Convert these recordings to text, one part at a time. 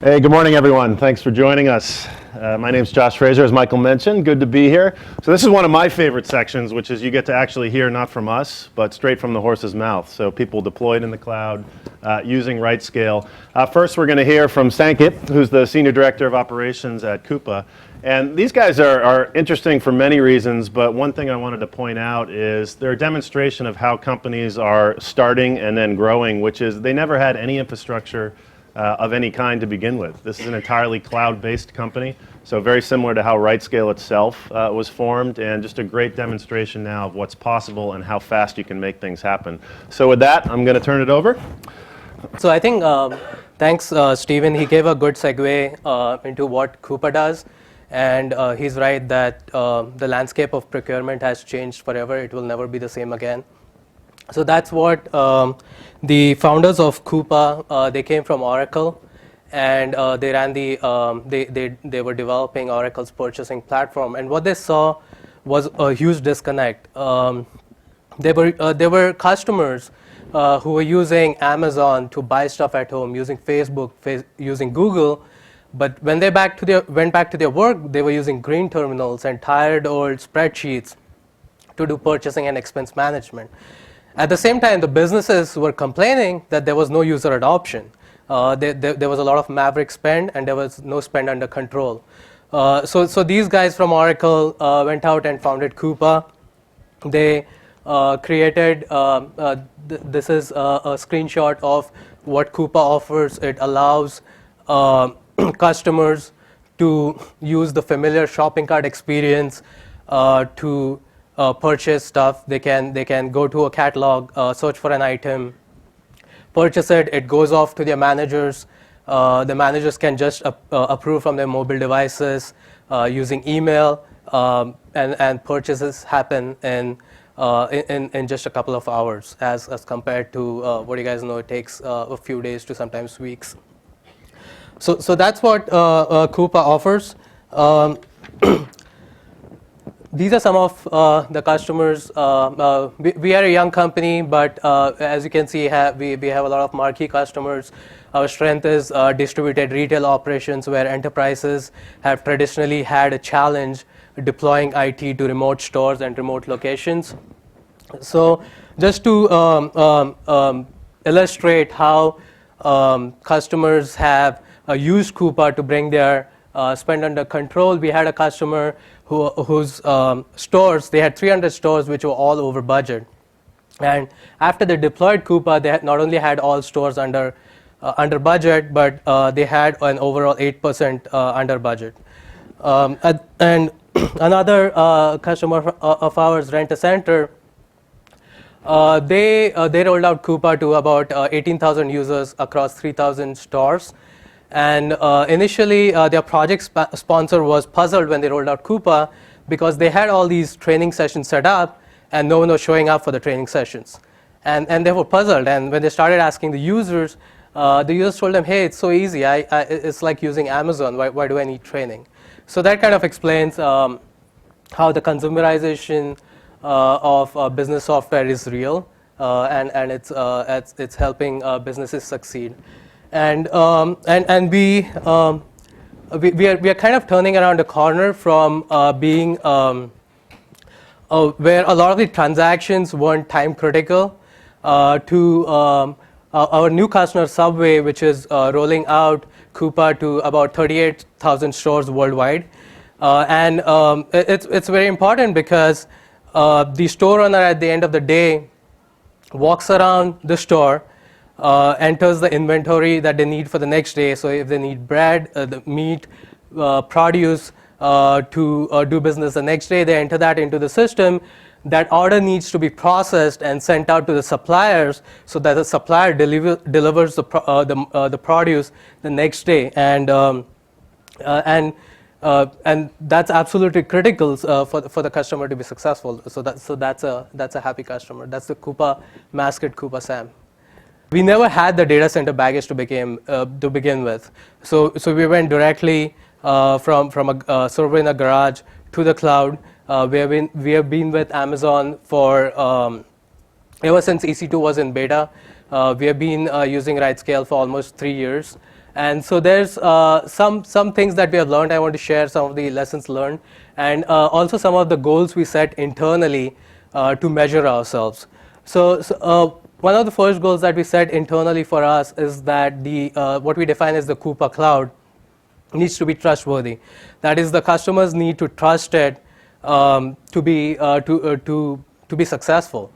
Hey, good morning, everyone. Thanks for joining us. My name's Josh Fraser, as Michael mentioned. Good to be here. So this is one of my favorite sections, which is you get to actually hear not from us, but straight from the horse's mouth. So people deployed in the cloud using RightScale. First, we're going to hear from Sanket, who's the Senior Director of Operations at Coupa. And these guys are interesting for many reasons, but one thing I wanted to point out is they're a demonstration of how companies are starting and then growing, which is they never had any infrastructure of any kind to begin with. This is an entirely cloud-based company, so very similar to how RightScale itself was formed, and just a great demonstration now of what's possible and how fast you can make things happen. So with that, I'm going to turn it over. So I think, thanks Stephen, he gave a good segue into what Coupa does, and he's right that the landscape of procurement has changed forever. It will never be the same again. So that's what the founders of Coupa, they came from Oracle, and they ran they were developing Oracle's purchasing platform. And what they saw was a huge disconnect. There were customers who were using Amazon to buy stuff at home, using Facebook, using Google, but when they went back to their work, they were using green terminals and tired old spreadsheets to do purchasing and expense management. At the same time, the businesses were complaining that there was no user adoption. There was a lot of maverick spend, and there was no spend under control. So these guys from Oracle went out and founded Coupa. They created, this is a screenshot of what Coupa offers. It allows customers to use the familiar shopping cart experience to purchase stuff. They can go to a catalog, search for an item, purchase it. It goes off to their managers. The managers can just approve from their mobile devices using email, and purchases happen in just a couple of hours, as compared to what you guys know it takes a few days to sometimes weeks. So that's what Coupa offers. These are some of the customers. We are a young company, but as you can see, we have a lot of marquee customers. Our strength is distributed retail operations, where enterprises have traditionally had a challenge deploying IT to remote stores and remote locations. So just to illustrate how customers have used Coupa to bring their spend under control, we had a customer whose stores, they had 300 stores which were all over budget. And after they deployed Coupa, they not only had all stores under budget, but they had an overall 8% under budget. And another customer of ours, Rent-A-Center, they rolled out Coupa to about 18,000 users across 3,000 stores. And initially, their project sponsor was puzzled when they rolled out Coupa, because they had all these training sessions set up, and no one was showing up for the training sessions. And they were puzzled. And when they started asking the users told them, hey, it's so easy. It's like using Amazon. Why do I need training? So that kind of explains how the consumerization of business software is real, and it's helping businesses succeed. And we are kind of turning around the corner from being where a lot of the transactions weren't time critical to our new customer Subway, which is rolling out Coupa to about 38,000 stores worldwide. And it's very important because the store owner at the end of the day walks around the store, enters the inventory that they need for the next day. So if they need bread, the meat, produce to do business the next day, they enter that into the system. That order needs to be processed and sent out to the suppliers, so that the supplier delivers the produce the next day. And that's absolutely critical for the customer to be successful. So that's a happy customer. That's the Coupa mascot, Coupa Sam. We never had the data center baggage to begin with. So we went directly from a server in a garage to the cloud. We have been with Amazon for ever since EC2 was in beta. We have been using RightScale for almost 3 years, And so there's some things that we have learned. I want to share some of the lessons learned, and also some of the goals we set internally to measure ourselves. So one of the first goals that we set internally for us is that what we define as the Coupa Cloud needs to be trustworthy. That is, the customers need to trust it to be successful,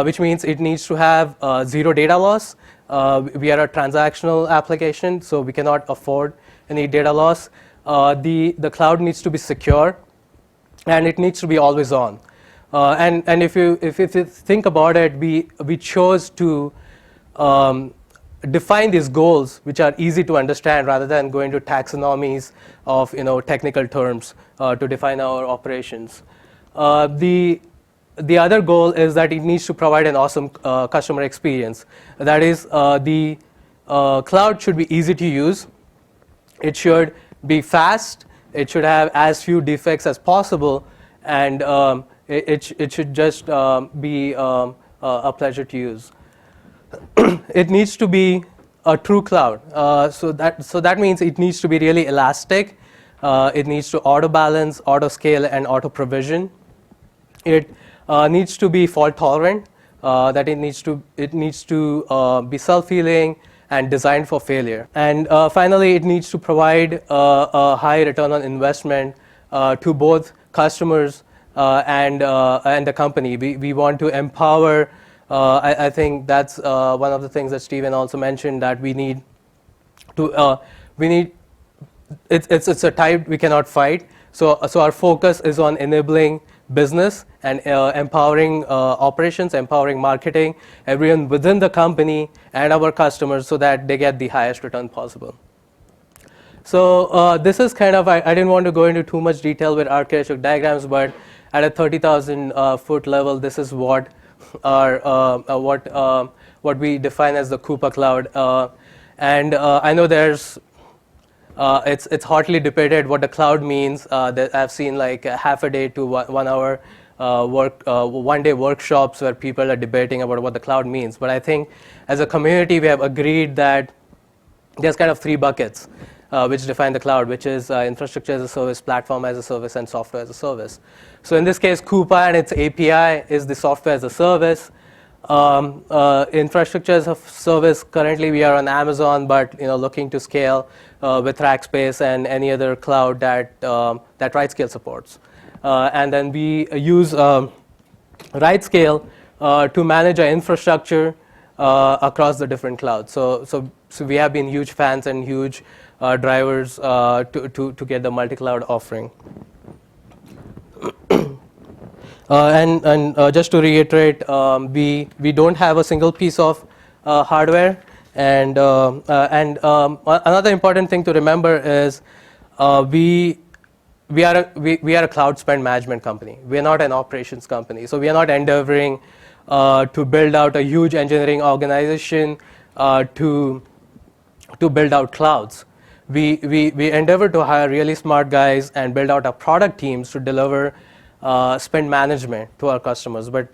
which means it needs to have zero data loss. We are a transactional application, so we cannot afford any data loss. The cloud needs to be secure, and it needs to be always on. And if you think about it, we chose to define these goals, which are easy to understand, rather than going to taxonomies of technical terms to define our operations. The other goal is that it needs to provide an awesome customer experience. That is, the cloud should be easy to use. It should be fast. It should have as few defects as possible, and it should just be a pleasure to use. It needs to be a true cloud. So that means it needs to be really elastic. It needs to auto balance, auto scale, and auto provision. It needs to be fault tolerant. That it needs to be self-healing and designed for failure. And finally, it needs to provide a high return on investment to both customers and the company. We want to empower. I think that's one of the things that Steven also mentioned, that we need to it's a tide we cannot fight. So our focus is on enabling business and empowering operations, empowering marketing, everyone within the company and our customers, so that they get the highest return possible. So this is kind of, I didn't want to go into too much detail with architecture diagrams, but at a 30,000 foot level, this is what what we define as the Coupa Cloud. And I know there's it's hotly debated what the cloud means. I've seen like half a day to 1 hour one day workshops where people are debating about what the cloud means. But I think as a community, we have agreed that there's kind of three buckets which define the cloud, which is infrastructure as a service, platform as a service, and software as a service. So in this case, Coupa and its API is the software as a service. Infrastructure as a service, currently we are on Amazon, but looking to scale with Rackspace and any other cloud that RightScale supports. And then we use RightScale to manage our infrastructure across the different clouds. So we have been huge fans and huge drivers to get the multi-cloud offering. And just to reiterate, we don't have a single piece of hardware, and another important thing to remember is we are a cloud spend management company. We are not an operations company, so we are not endeavoring to build out a huge engineering organization to build out clouds. We endeavor to hire really smart guys and build out our product teams to deliver spend management to our customers. But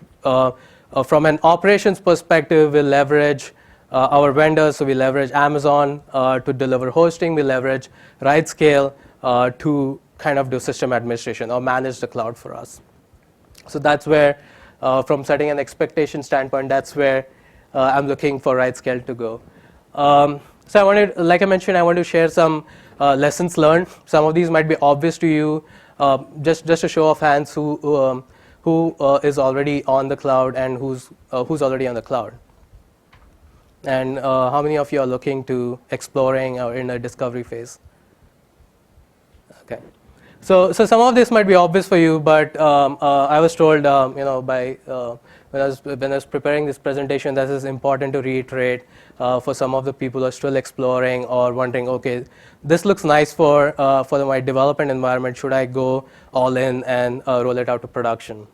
from an operations perspective, we'll leverage our vendors. So we leverage Amazon to deliver hosting. We leverage RightScale to kind of do system administration or manage the cloud for us. So that's where, from setting an expectation standpoint, that's where I'm looking for RightScale to go. So I wanted, like I mentioned, I want to share some lessons learned. Some of these might be obvious to you. Just a show of hands who is already on the cloud and who's already on the cloud. And how many of you are looking to exploring or in a discovery phase? Okay. So some of this might be obvious for you, but I was told, by when I was preparing this presentation, that is important to reiterate for some of the people who are still exploring or wondering, okay, this looks nice for my development environment. Should I go all in and roll it out to production?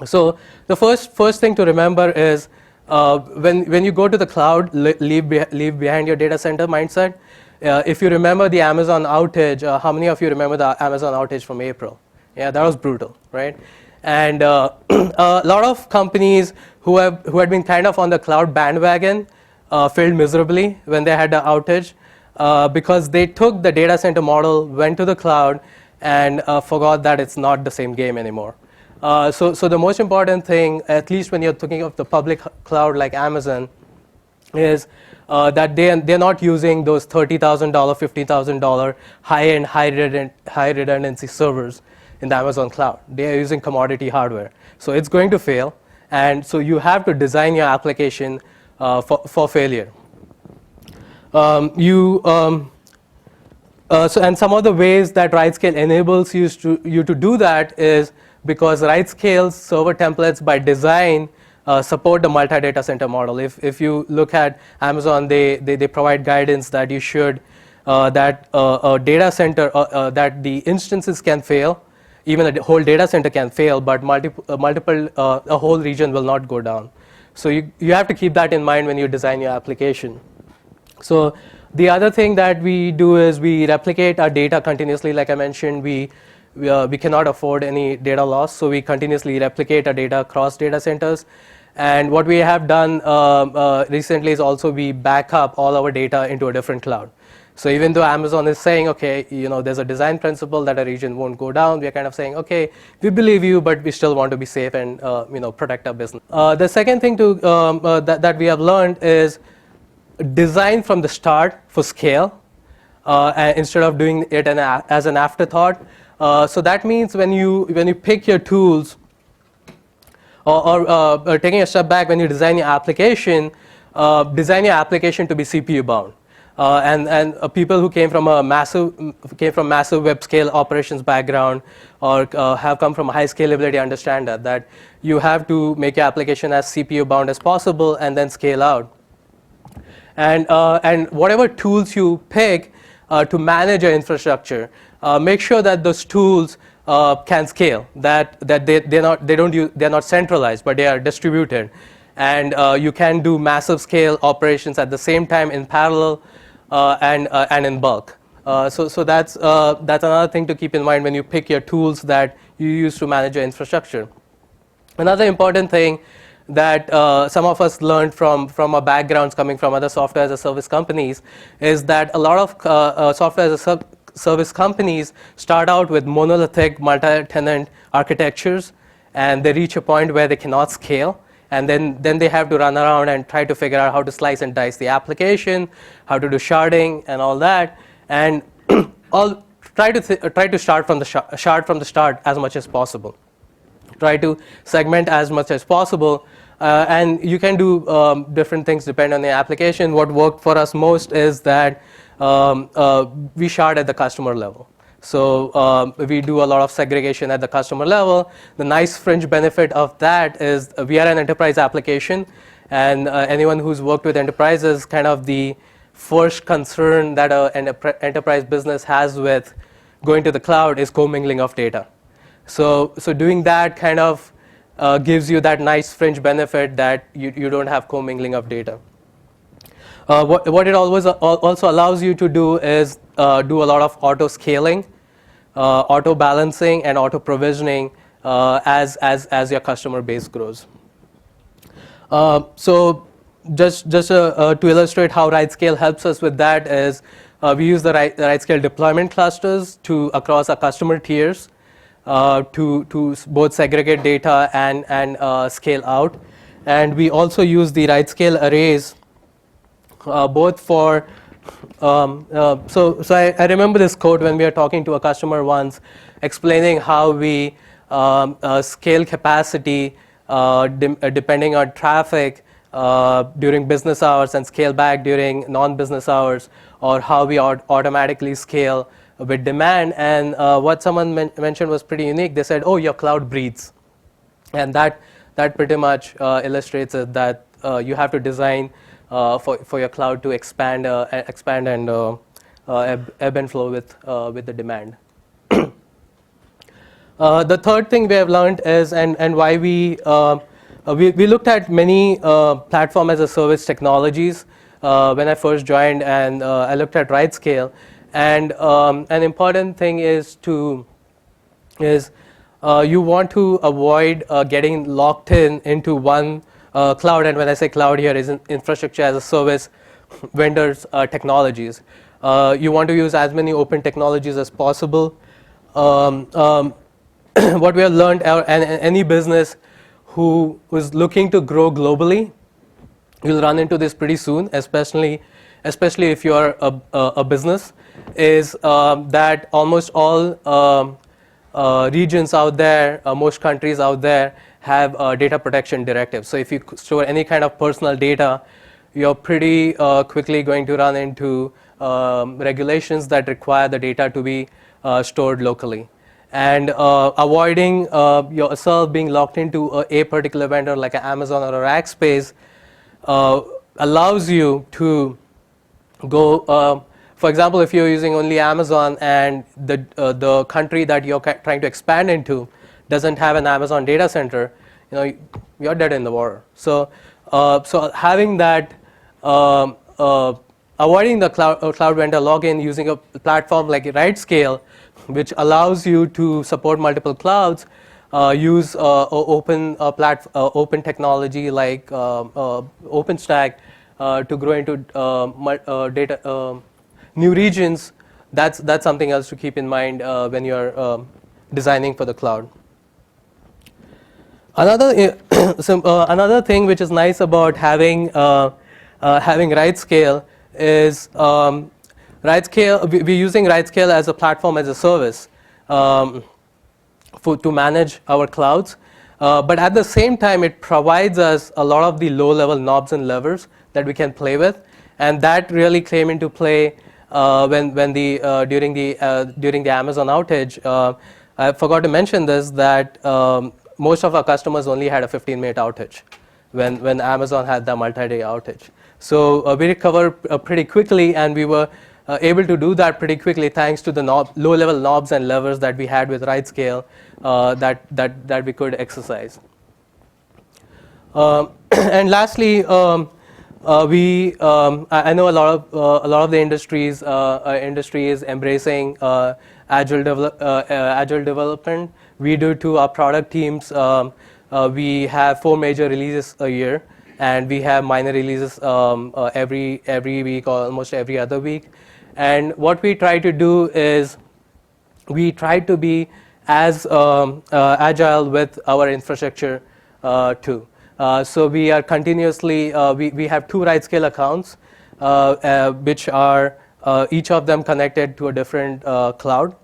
So the first thing to remember is when you go to the cloud, leave behind your data center mindset. If you remember the Amazon outage, how many of you remember the Amazon outage from April? Yeah, that was brutal, right? And a lot of companies who had been kind of on the cloud bandwagon failed miserably when they had the outage. because they took the data center model, went to the cloud, and forgot that it's not the same game anymore. So the most important thing, at least when you're thinking of the public cloud like Amazon, is that they're not using those $30,000, $50,000 high-end, high redundancy servers in the Amazon cloud. They are using commodity hardware. So it's going to fail, and so you have to design your application for failure. And some of the ways that RightScale enables you to do that is because RightScale's server templates by design support the multi-data center model. If you look at Amazon, they provide guidance that you should, that a data center, that the instances can fail, even a whole data center can fail, but a whole region will not go down. So you have to keep that in mind when you design your application. So the other thing that we do is we replicate our data continuously. Like I mentioned, we cannot afford any data loss, so we continuously replicate our data across data centers. And what we have done recently is also we back up all our data into a different cloud. So even though Amazon is saying, okay, there's a design principle that a region won't go down, we're kind of saying, okay, we believe you, but we still want to be safe and protect our business. The second thing that we have learned is design from the start for scale instead of doing it as an afterthought. So that means when you pick your tools, or taking a step back, when you design your application to be CPU bound. And people who came from massive web scale operations background or have come from high scalability understand that you have to make your application as CPU bound as possible and then scale out. And whatever tools you pick to manage your infrastructure, make sure that those tools can scale, that they're not centralized, but they are distributed, and you can do massive scale operations at the same time in parallel and in bulk. So that's another thing to keep in mind when you pick your tools that you use to manage your infrastructure. Another important thing that some of us learned from our backgrounds coming from other software as a service companies is that a lot of software as a service companies start out with monolithic multi-tenant architectures, and they reach a point where they cannot scale, and then they have to run around and try to figure out how to slice and dice the application, how to do sharding and all that, and try to start from the start as much as possible. Try to segment as much as possible, and you can do different things depending on the application. What worked for us most is that we shard at the customer level. So we do a lot of segregation at the customer level. The nice fringe benefit of that is we are an enterprise application, and anyone who's worked with enterprises, kind of the first concern that an enterprise business has with going to the cloud is commingling of data. So doing that kind of gives you that nice fringe benefit that you don't have commingling of data. What it always also allows you to do is do a lot of auto scaling, auto balancing, and auto provisioning as your customer base grows. So just to illustrate how RightScale helps us with that is we use the RightScale deployment clusters across our customer tiers to both segregate data and scale out, and we also use the RightScale arrays both for so I remember this quote when we were talking to a customer once, explaining how we scale capacity depending on traffic during business hours and scale back during non-business hours, or how we automatically scale with demand. And what someone mentioned was pretty unique. They said, "Oh, your cloud breathes," and that pretty much illustrates it, that you have to design for your cloud to expand and ebb and flow with the demand. The third thing we have learned is, and why we looked at many platform as a service technologies when I first joined, and I looked at RightScale. And an important thing is you want to avoid getting locked into one cloud, and when I say cloud here is infrastructure as a service vendors technologies. You want to use as many open technologies as possible. What we have learned, any business who is looking to grow globally, you'll run into this pretty soon, especially if you're a business, is that almost all regions out there, most countries out there have data protection directives. So if you store any kind of personal data, you're pretty quickly going to run into regulations that require the data to be stored locally. And avoiding yourself being locked into a particular vendor like an Amazon or a Rackspace allows you to go, for example, if you're using only Amazon and the country that you're trying to expand into doesn't have an Amazon data center, you're dead in the water. So having that, avoiding the cloud vendor login using a platform like RightScale, which allows you to support multiple clouds, use open technology like OpenStack to grow into data new regions. That's something else to keep in mind when you're designing for the cloud. Another thing which is nice about having RightScale is we're using RightScale as a platform as a service to manage our clouds. But at the same time, it provides us a lot of the low-level knobs and levers that we can play with, and that really came into play during the Amazon outage. I forgot to mention this, that most of our customers only had a 15-minute outage when Amazon had the multi-day outage. So we recovered pretty quickly, and we were able to do that pretty quickly thanks to the low-level knobs and levers that we had with RightScale that we could exercise. And lastly, I know a lot of the industry is embracing agile development. We do too. Our product teams, we have 4 major releases a year, and we have minor releases every week or almost every other week. And what we try to do is we try to be as agile with our infrastructure too. So we are continuously, we have 2 RightScale accounts, which are each of them connected to a different cloud.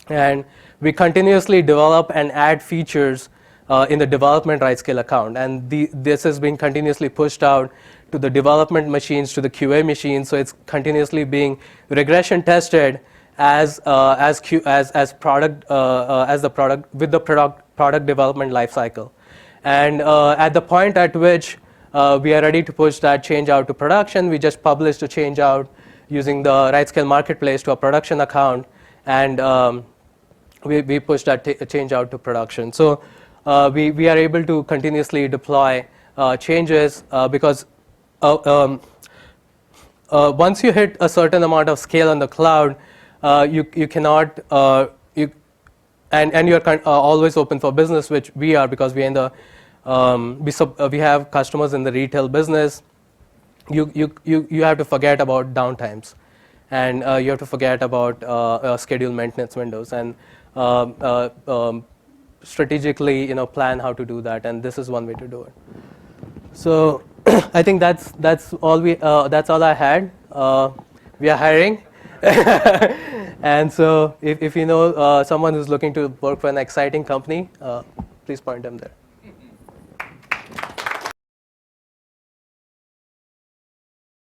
And we continuously develop and add features in the development RightScale account. And this has been continuously pushed out to the development machines, to the QA machines. So it's continuously being regression tested as the product development lifecycle. And at the point at which we are ready to push that change out to production, we just published a change out using the RightScale marketplace to a production account, and we push that change out to production. So we are able to continuously deploy changes because once you hit a certain amount of scale on the cloud, you cannot and you're always open for business, which we are, because we're in the we have customers in the retail business. You have to forget about downtimes, and you have to forget about scheduled maintenance windows, and strategically plan how to do that. And this is one way to do it. So I think that's all I had. We are hiring. And so if you know someone who's looking to work for an exciting company, please point them there.